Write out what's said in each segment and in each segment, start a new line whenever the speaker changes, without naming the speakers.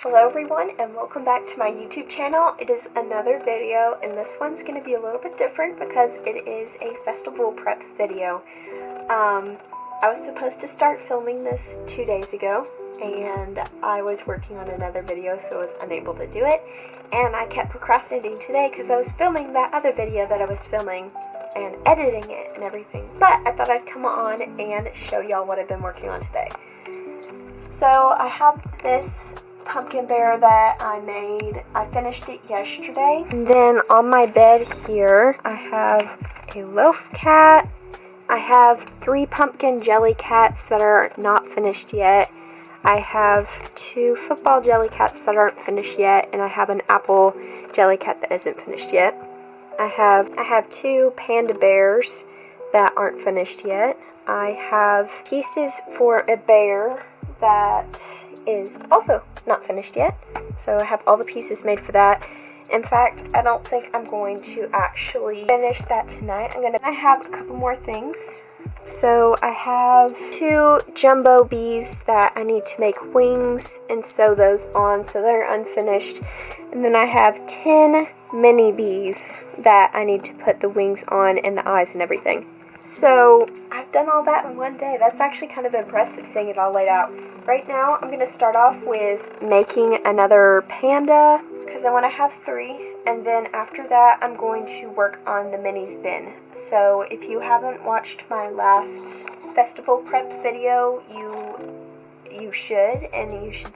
Hello everyone and welcome back to my YouTube channel. It is another video and this one's going to be a little bit different because it is a festival prep video. I was supposed to start filming this 2 days ago and I was working on another video so I was unable to do it, and I kept procrastinating today because I was filming that other video that I was filming and editing it and everything, but I thought I'd come on and show y'all what I've been working on today. So I have this pumpkin bear that I made. I finished it yesterday. And then on my bed here, I have a loaf cat. I have 3 pumpkin jelly cats that are not finished yet. I have 2 football jelly cats that aren't finished yet, and I have an apple jelly cat that isn't finished yet. I have 2 panda bears that aren't finished yet. I have pieces for a bear that is also not finished yet, so I have all the pieces made for that. In fact, I don't think I'm going to actually finish that tonight. I have a couple more things. So I have 2 jumbo bees that I need to make wings and sew those on, so they're unfinished. And then I have 10 mini bees that I need to put the wings on and the eyes and everything. So I've done all that in one day. That's actually kind of impressive seeing it all laid out. Right now I'm going to start off with making another panda because I want to have 3, and then after that I'm going to work on the minis bin. So if you haven't watched my last festival prep video, you should, and you should.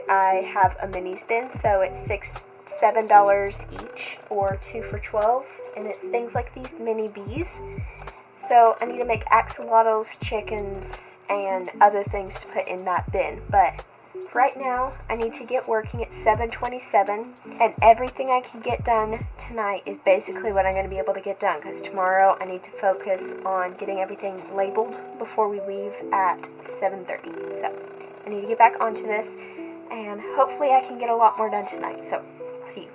I have a minis bin, so it's $7 each or 2 for $12, and it's things like these mini bees. So I need to make axolotls, chickens, and other things to put in that bin. But right now, I need to get working at 7:27, and everything I can get done tonight is basically what I'm going to be able to get done, because tomorrow I need to focus on getting everything labeled before we leave at 7:30. So I need to get back onto this, and hopefully I can get a lot more done tonight. So, see you.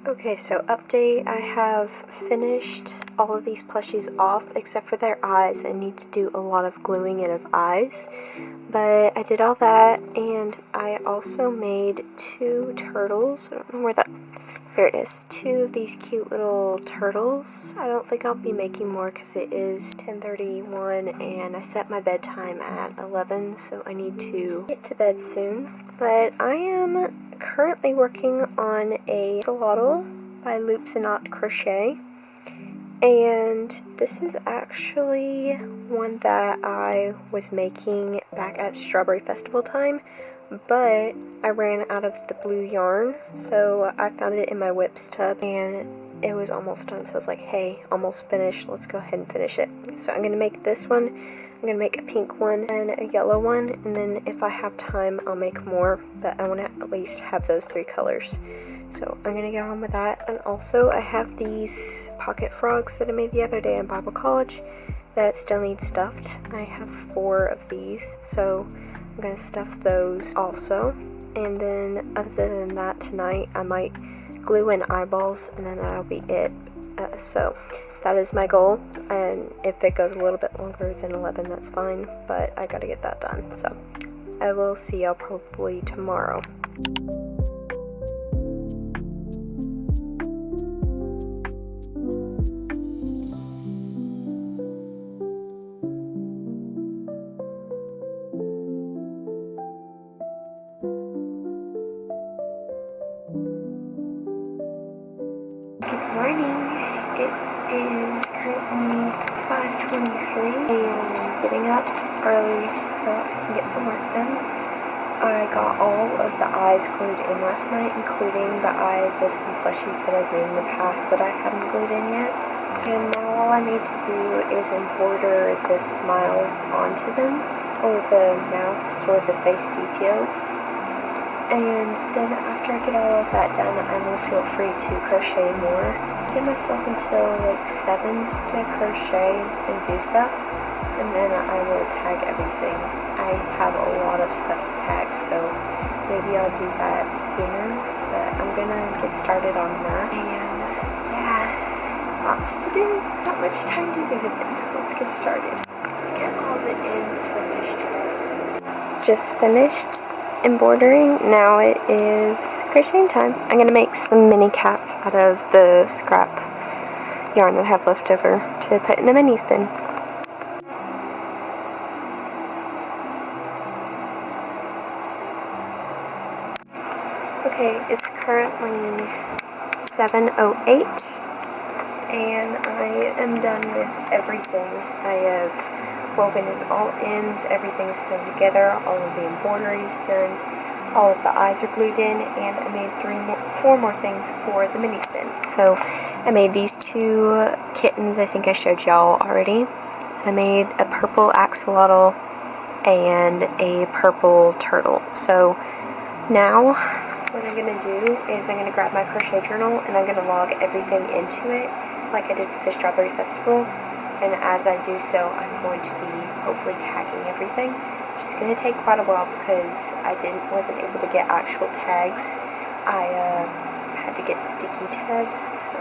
Okay, so update, I have finished all of these plushies off except for their eyes. I need to do a lot of gluing in of eyes, but I did all that, and I also made 2 turtles. I don't know where that, there it is. 2 of these cute little turtles. I don't think I'll be making more because it is 10:31 and I set my bedtime at 11, so I need to get to bed soon. But I am currently working on a axolotl by Loops and Knot Crochet, and this is actually one that I was making back at Strawberry Festival time, but I ran out of the blue yarn, so I found it in my whips tub and it was almost done, so I was like, hey, almost finished, let's go ahead and finish it. So I'm going to make this one, I'm going to make a pink one and a yellow one, and then if I have time I'll make more, but I want to at least have those 3 colors. So I'm going to get on with that. And also I have these pocket frogs that I made the other day in Bible college that still need stuffed. I have 4 of these, so I'm going to stuff those also. And then other than that, tonight I might glue in eyeballs and then that'll be it. So that is my goal, and if it goes a little bit longer than 11, that's fine, but I gotta get that done. So I will see y'all probably tomorrow. morning and getting up early so I can get some work done. I got all of the eyes glued in last night, including the eyes of some plushies that I've made in the past that I haven't glued in yet. And now all I need to do is embroider the smiles onto them, or the mouths or the face details. And then after I get all of that done, I will feel free to crochet more. Give myself until like 7 to crochet and do stuff, and then I will tag everything. I have a lot of stuff to tag, so maybe I'll do that sooner, but I'm gonna get started on that. And yeah, lots to do, not much time to do with it. Let's get started. Get all the ends finished. Just finished embroidering. Now it is crocheting time. I'm gonna make some mini cats out of the scrap yarn that I have left over to put in the mini spin. Okay, it's currently 7:08 and I am done with everything. I have woven in all ends, everything is sewn together, all of the embroidery is done, all of the eyes are glued in, and I made 4 more things for the mini spin. So I made these 2 kittens, I think I showed y'all already. I made a purple axolotl and a purple turtle. So now what I'm going to do is I'm going to grab my crochet journal and I'm going to log everything into it like I did for the Strawberry Festival. And as I do so, I'm going to be hopefully tagging everything, which is going to take quite a while because I wasn't able to get actual tags. I had to get sticky tabs, so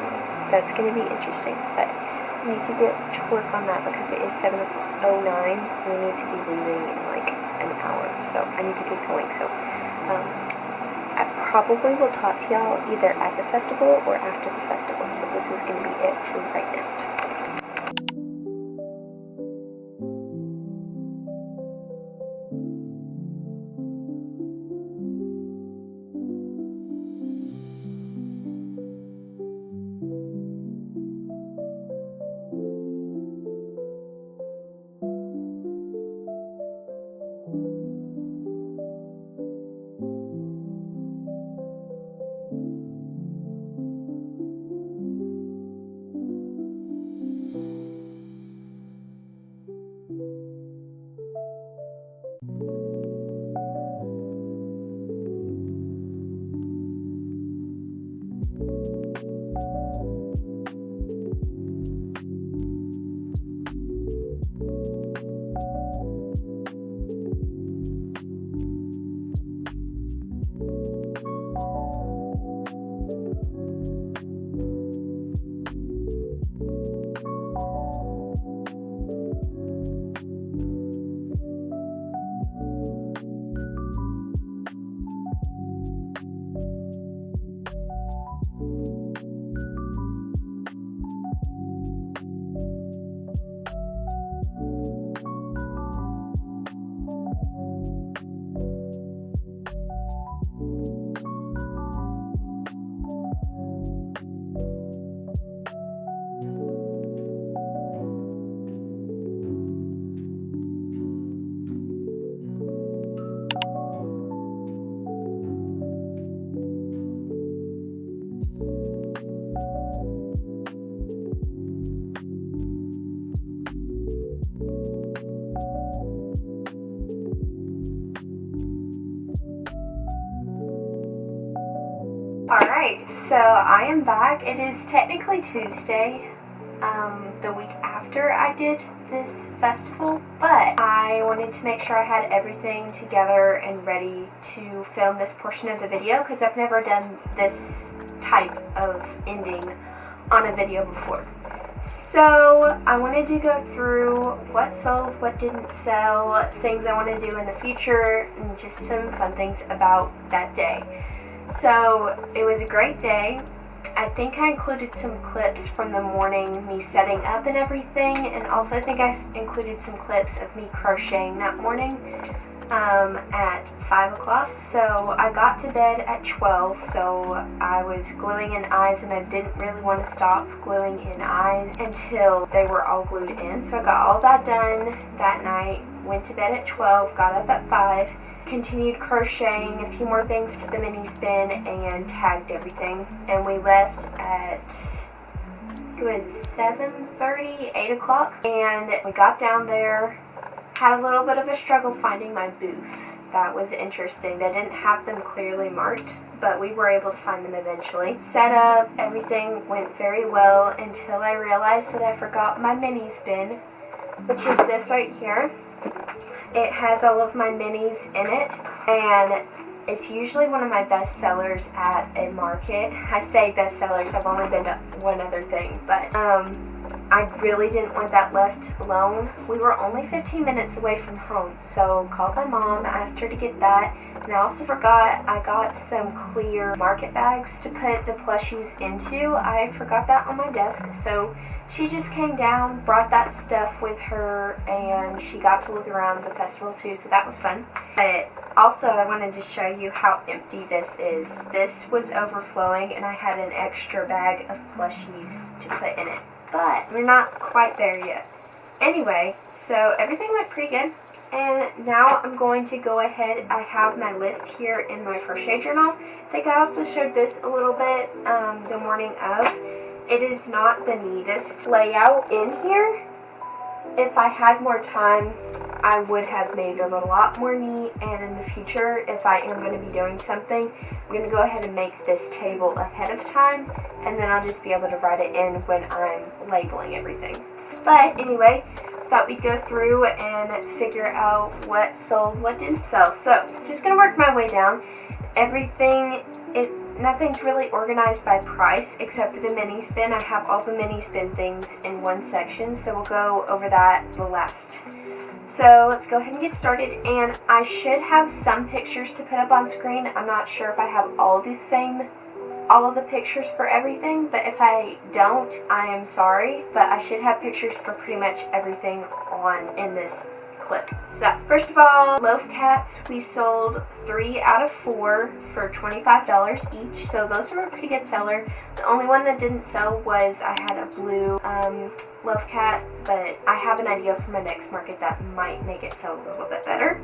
that's going to be interesting. But I need to get to work on that because it is 7:09. We need to be leaving in like an hour, so I need to get going. So I probably will talk to y'all either at the festival or after the festival. So this is going to be it for right now. Alright, so I am back. It is technically Tuesday, the week after I did this festival, but I wanted to make sure I had everything together and ready to film this portion of the video because I've never done this type of ending on a video before. So I wanted to go through what sold, what didn't sell, things I want to do in the future, and just some fun things about that day. So it was a great day. I think I included some clips from the morning, me setting up and everything, and also I think I included some clips of me crocheting that morning. at 5 o'clock, so I got to bed at 12, so I was gluing in eyes, and I didn't really want to stop gluing in eyes until they were all glued in, so I got all that done that night, went to bed at 12, got up at 5, continued crocheting a few more things to the mini spin, and tagged everything, and we left at, it was 7:30, 8 o'clock, and we got down there. Had a little bit of a struggle finding my booth. That was interesting. They didn't have them clearly marked, but we were able to find them eventually. Set up, everything went very well until I realized that I forgot my mini spin, which is this right here. It has all of my minis in it, and it's usually one of my best sellers at a market. I say best sellers, I've only been to one other thing, but I really didn't want that left alone. We were only 15 minutes away from home, so called my mom, asked her to get that, and I also forgot I got some clear market bags to put the plushies into. I forgot that on my desk, so she just came down, brought that stuff with her, and she got to look around the festival too, so that was fun. But also, I wanted to show you how empty this is. This was overflowing, and I had an extra bag of plushies to put in it. But we're not quite there yet. Anyway, so everything went pretty good. And now I'm going to go ahead. I have my list here in my crochet journal. I think I also showed this a little bit the morning of. It is not the neatest layout in here. If I had more time, I would have made it a lot more neat, and in the future, if I am going to be doing something, I'm going to go ahead and make this table ahead of time, and then I'll just be able to write it in when I'm labeling everything. But anyway, thought we'd go through and figure out what sold, what didn't sell. So, just going to work my way down. Nothing's really organized by price except for the mini spin. I have all the mini spin things in one section, so we'll go over that the last. So let's go ahead and get started, and I should have some pictures to put up on screen. I'm not sure if I have all of the pictures for everything, but if I don't, I am sorry, but I should have pictures for pretty much everything in this clip. So, first of all, loaf cats, we sold 3 out of 4 for $25 each, so those were a pretty good seller. The only one that didn't sell was I had a blue loaf cat, but I have an idea for my next market that might make it sell a little bit better.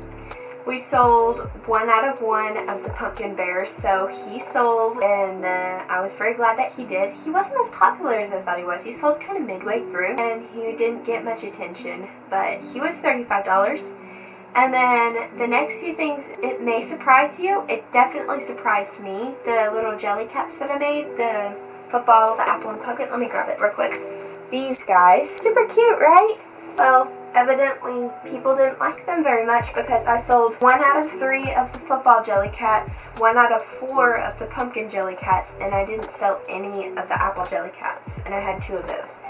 We sold 1 out of 1 of the pumpkin bears, so he sold, and I was very glad that he did. He wasn't as popular as I thought he was. He sold kind of midway through, and he didn't get much attention, but he was $35. And then the next few things, it may surprise you. It definitely surprised me. The little jelly cats that I made, the football, the apple, and pumpkin. Let me grab it real quick. These guys, super cute, right? Well, evidently, people didn't like them very much because I sold 1 out of 3 of the football jelly cats, 1 out of 4 of the pumpkin jelly cats, and I didn't sell any of the apple jelly cats, and I had 2 of those.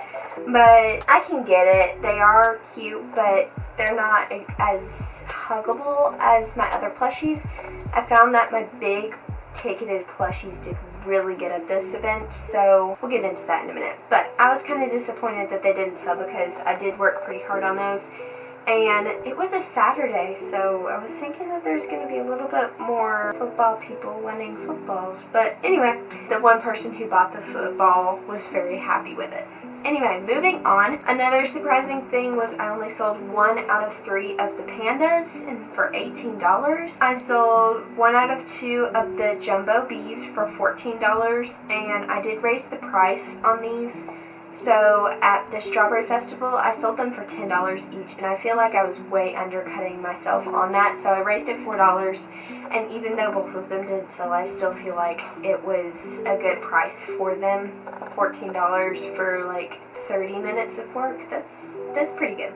But I can get it. They are cute, but they're not as huggable as my other plushies. I found that my big ticketed plushies did really good at this event, so we'll get into that in a minute. But I was kind of disappointed that they didn't sell because I did work pretty hard on those, and it was a Saturday, so I was thinking that there's going to be a little bit more football people winning footballs. But anyway, the one person who bought the football was very happy with it. Anyway, moving on. Another surprising thing was I only sold 1 out of 3 of the pandas and for $18. I sold 1 out of 2 of the jumbo bees for $14, and I did raise the price on these. So at the Strawberry Festival, I sold them for $10 each, and I feel like I was way undercutting myself on that, so I raised it $4. And even though both of them didn't sell, I still feel like it was a good price for them. $14 for like 30 minutes of work. That's pretty good.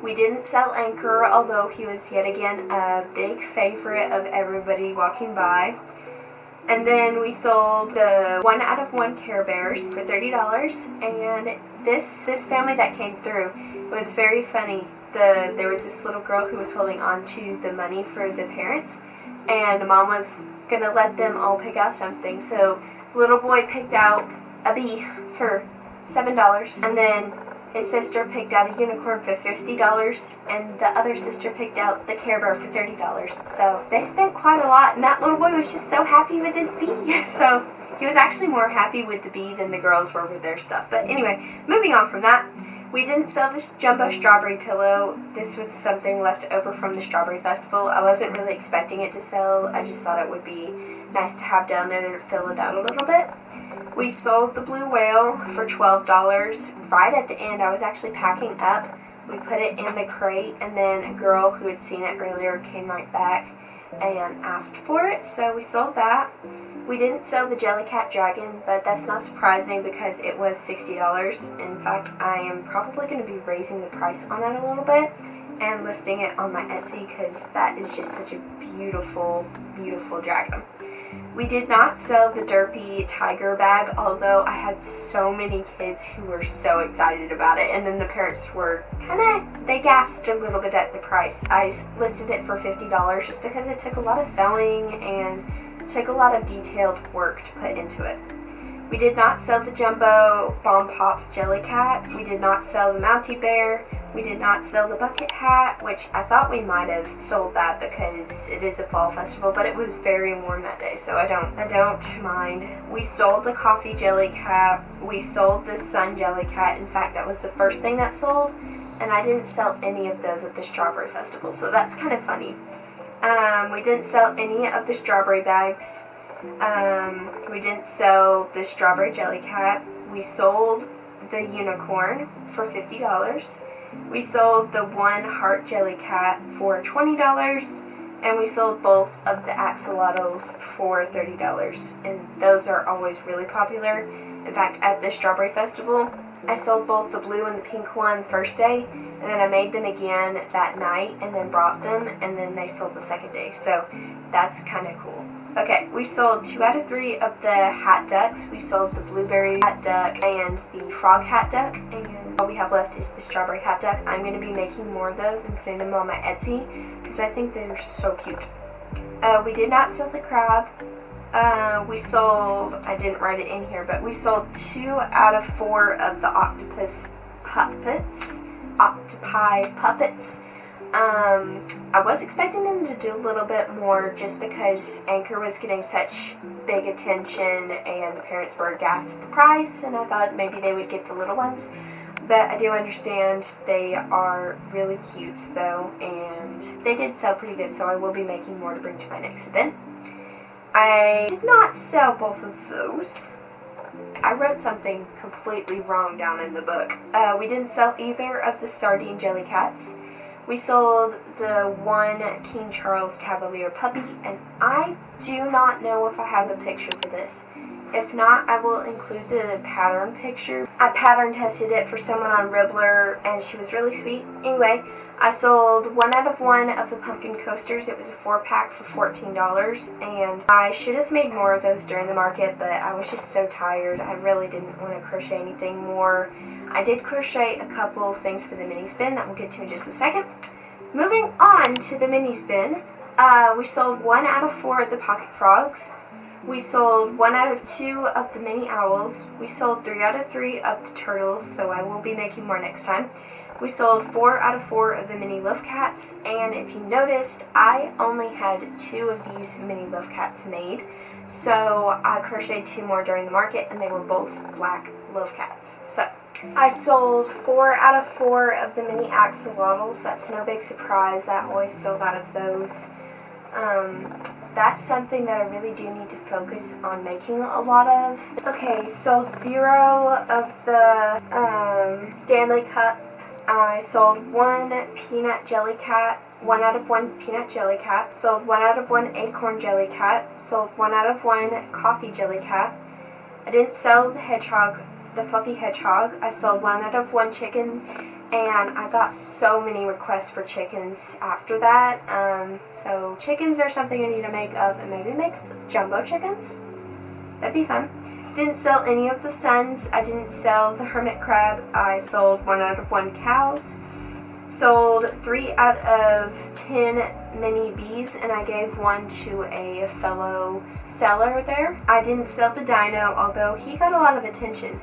We didn't sell Anchor, although he was yet again a big favorite of everybody walking by. And then we sold the 1 out of 1 Care Bears for $30. And this family that came through was very funny. There was this little girl who was holding on to the money for the parents, and Mom was going to let them all pick out something. So little boy picked out a bee for $7, and then His sister picked out a unicorn for $50, and the other sister picked out the Care Bear for $30. So they spent quite a lot, and that little boy was just so happy with his bee. So he was actually more happy with the bee than the girls were with their stuff. But anyway, moving on from that, we didn't sell this jumbo strawberry pillow. This was something left over from the Strawberry Festival. I wasn't really expecting it to sell. I just thought it would be nice to have down there to fill it out a little bit. We sold the blue whale for $12. Right at the end, I was actually packing up. We put it in the crate, and then a girl who had seen it earlier came right back and asked for it, so we sold that. We didn't sell the Jellycat Dragon, but that's not surprising because it was $60. In fact, I am probably going to be raising the price on that a little bit and listing it on my Etsy because that is just such a beautiful, beautiful dragon. We did not sell the Derpy Tiger bag, although I had so many kids who were so excited about it, and then the parents were they gasped a little bit at the price. I listed it for $50 just because it took a lot of sewing and took a lot of detailed work to put into it. We did not sell the Jumbo Bomb Pop Jellycat. We did not sell the Mountie Bear. We did not sell the bucket hat, which I thought we might have sold that because it is a fall festival, but it was very warm that day, so I don't mind. We sold the coffee Jellycat. We sold the sun Jellycat. In fact, that was the first thing that sold, and I didn't sell any of those at the Strawberry Festival, so that's kind of funny. We didn't sell any of the strawberry bags. We didn't sell the strawberry Jellycat. We sold the unicorn for $50. We sold the one heart Jellycat for $20, and we sold both of the axolotls for $30, and those are always really popular. In fact, at the Strawberry Festival, I sold both the blue and the pink one first day, and then I made them again that night, and then brought them, and then they sold the second day, so that's kind of cool. Okay, we sold 2 out of 3 of the hat ducks. We sold the blueberry hat duck and the frog hat duck, and all we have left is the strawberry hat duck. I'm going to be making more of those and putting them on my Etsy because I think they're so cute. We did not sell the crab. We sold, I didn't write it in here, but we sold 2 out of 4 of the octopi puppets. I was expecting them to do a little bit more just because Anchor was getting such big attention and the parents were aghast at the price, and I thought maybe they would get the little ones. But I do understand they are really cute though, and they did sell pretty good, so I will be making more to bring to my next event. I did not sell both of those. I wrote something completely wrong down in the book. We didn't sell either of the sardine Jellycats. We sold the one King Charles Cavalier puppy, and I do not know if I have a picture for this. If not, I will include the pattern picture. I pattern tested it for someone on Ribbler, and she was really sweet. Anyway, I sold 1 out of 1 of the pumpkin coasters. It was a 4-pack for $14, and I should have made more of those during the market, but I was just so tired. I really didn't want to crochet anything more. I did crochet a couple things for the mini spin that we'll get to in just a second. Moving on to the mini spin, we sold 1 out of 4 of the pocket frogs. We sold 1 out of 2 of the mini owls. We sold 3 out of 3 of the turtles, so I will be making more next time. We sold 4 out of 4 of the mini love cats, and if you noticed, I only had 2 of these mini love cats made, so I crocheted 2 more during the market, and they were both black love cats. So I sold 4 out of 4 of the mini axolotls. That's no big surprise. I always sold out of those. That's something that I really do need to focus on making a lot of. Okay, sold 0 of the Stanley Cup. I sold 1 peanut Jellycat, 1 out of 1 peanut Jellycat. Sold 1 out of 1 acorn Jellycat. Sold 1 out of 1 coffee Jellycat. I didn't sell the hedgehog, the fluffy hedgehog. I sold 1 out of 1 chicken, and I got so many requests for chickens after that. So chickens are something I need to make of, and maybe make jumbo chickens. That'd be fun. Didn't sell any of the suns. I didn't sell the hermit crab. I sold 1 out of 1 cows. Sold 3 out of 10 mini bees, and I gave 1 to a fellow seller there. I didn't sell the dino, although he got a lot of attention.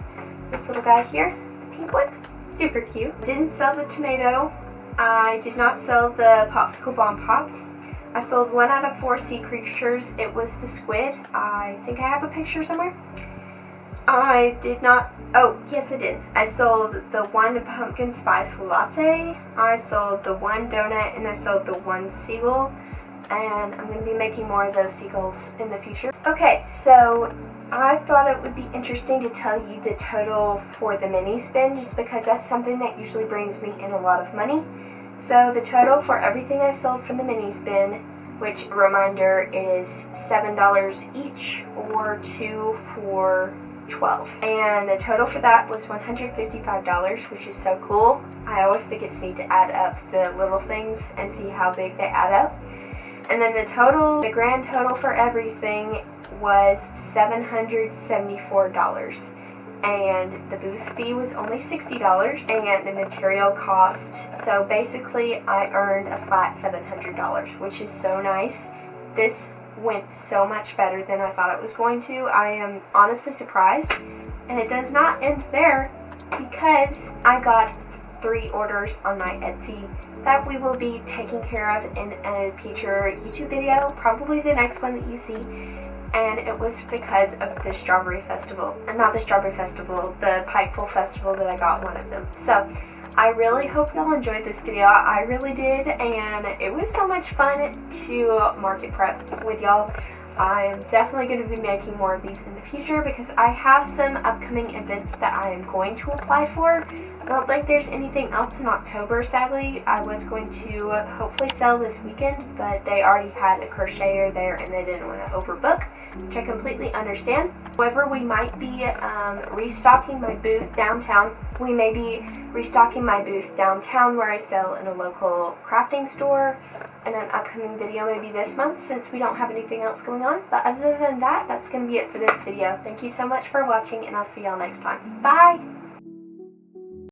This little guy here, the pink one. Super cute. Didn't sell the tomato. I did not sell the popsicle bomb pop. I sold 1 out of 4 sea creatures. It was the squid. I think I have a picture somewhere. I did not, oh yes I did. I sold the 1 pumpkin spice latte. I sold the 1 donut, and I sold the 1 seagull. And I'm going to be making more of those seagulls in the future. Okay, so I thought it would be interesting to tell you the total for the mini spin, just because that's something that usually brings me in a lot of money. So the total for everything I sold from the mini spin, which, reminder, is $7 each, or 2 for $12. And the total for that was $155, which is so cool. I always think it's neat to add up the little things and see how big they add up. And then the grand total for everything was $774. And the booth fee was only $60, and the material cost, so basically I earned a flat $700, which is so nice. This went so much better than I thought it was going to. I am honestly surprised, and it does not end there, because I got 3 orders on my Etsy that we will be taking care of in a future YouTube video, probably the next one that you see. And it was because of the Strawberry Festival, and not the Strawberry Festival, the Pikeville Festival that I got one of them. So, I really hope y'all enjoyed this video. I really did, and it was so much fun to market prep with y'all. I'm definitely going to be making more of these in the future, because I have some upcoming events that I am going to apply for. I don't think there's anything else in October, sadly. I was going to hopefully sell this weekend, but they already had a crocheter there and they didn't want to overbook, which I completely understand. However, we might be restocking my booth downtown. We may be restocking my booth downtown where I sell in a local crafting store, in an upcoming video maybe this month, since we don't have anything else going on. But other than that, that's going to be it for this video. Thank you so much for watching, and I'll see y'all next time. Bye!